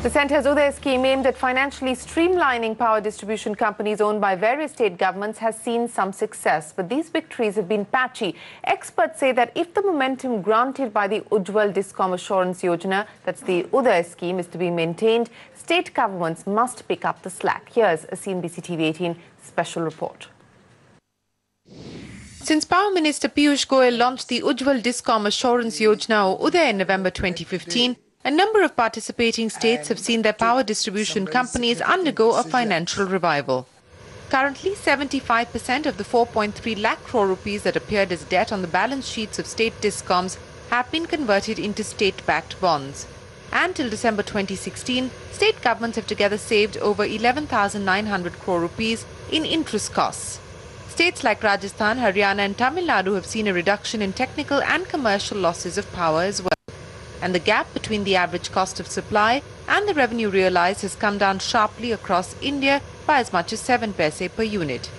The centre's UDAY scheme aimed at financially streamlining power distribution companies owned by various state governments has seen some success. But these victories have been patchy. Experts say that if the momentum granted by the Ujjwal Discom Assurance Yojana, that's the UDAY scheme, is to be maintained, state governments must pick up the slack. Here's a CNBC TV 18 special report. Since Power Minister Piyush Goyal launched the Ujjwal Discom Assurance Yojana or UDAY in November 2015, a number of participating states have seen their power distribution companies undergo a financial revival. Currently, 75% of the 4.3 lakh crore rupees that appeared as debt on the balance sheets of state discoms have been converted into state-backed bonds. And till December 2016, state governments have together saved over 11,900 crore rupees in interest costs. States like Rajasthan, Haryana and Tamil Nadu have seen a reduction in technical and commercial losses of power as well. And the gap between the average cost of supply and the revenue realized has come down sharply across India by as much as 7 paise per unit.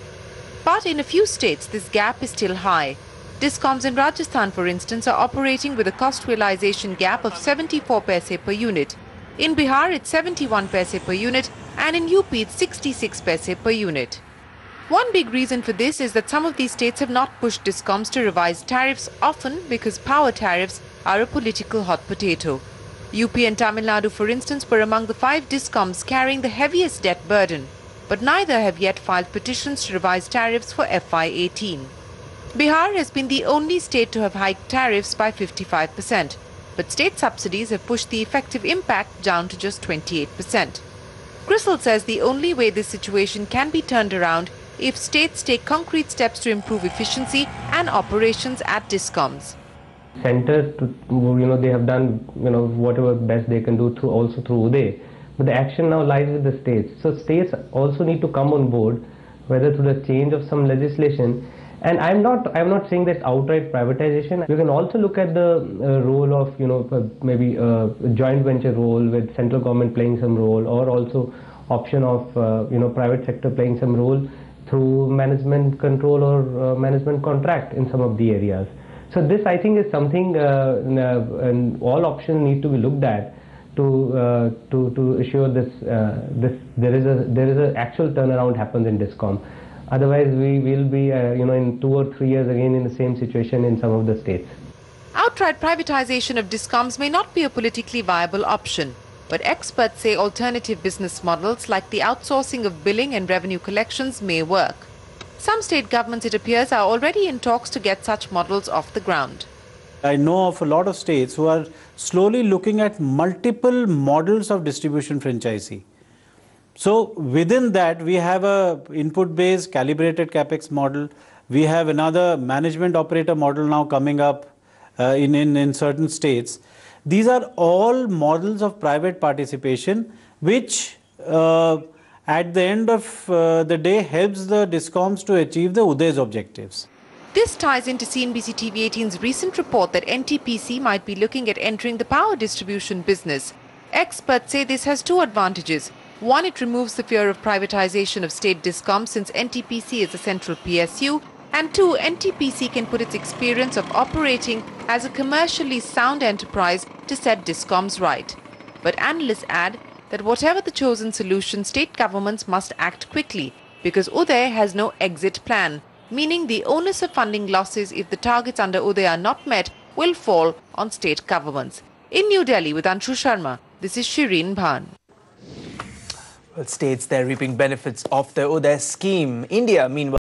But in a few states, this gap is still high. Discoms in Rajasthan, for instance, are operating with a cost realization gap of 74 paise per unit. In Bihar, it's 71 paise per unit, and in UP, it's 66 paise per unit. One big reason for this is that some of these states have not pushed discoms to revise tariffs, often because power tariffs are a political hot potato. UP and Tamil Nadu, for instance, were among the 5 discoms carrying the heaviest debt burden, but neither have yet filed petitions to revise tariffs for FY18. Bihar has been the only state to have hiked tariffs by 55%, but state subsidies have pushed the effective impact down to just 28%. Grisel says the only way this situation can be turned around if states take concrete steps to improve efficiency and operations at discoms. Centers, they have done, whatever best they can do through UDAY. But the action now lies with the states. So states also need to come on board, whether through the change of some legislation. And I'm not saying that outright privatization. You can also look at the role of, maybe a joint venture role with central government playing some role, or also option of, private sector playing some role through management control or management contract in some of the areas. So this, I think, is something, and all options need to be looked at to assure this there is a actual turnaround happens in discom. Otherwise, we will be in 2 or 3 years again in the same situation in some of the states. Outright privatization of discoms may not be a politically viable option, but experts say alternative business models like the outsourcing of billing and revenue collections may work. Some state governments, it appears, are already in talks to get such models off the ground. I know of a lot of states who are slowly looking at multiple models of distribution franchisee. So within that, we have a input-based calibrated capex model. We have another management operator model now coming up in certain states. These are all models of private participation, which at the end of the day helps the discoms to achieve the UDAY's objectives. This ties into CNBC TV 18's recent report that NTPC might be looking at entering the power distribution business. Experts say this has 2 advantages. One, it removes the fear of privatization of state discoms since NTPC is a central PSU. And 2, NTPC can put its experience of operating as a commercially sound enterprise to set discoms right. But analysts add that whatever the chosen solution, state governments must act quickly because UDAY has no exit plan, meaning the onus of funding losses if the targets under UDAY are not met will fall on state governments. In New Delhi with Anshu Sharma, this is Shireen Bhan. Well, states they're reaping benefits of the UDAY scheme. India, meanwhile,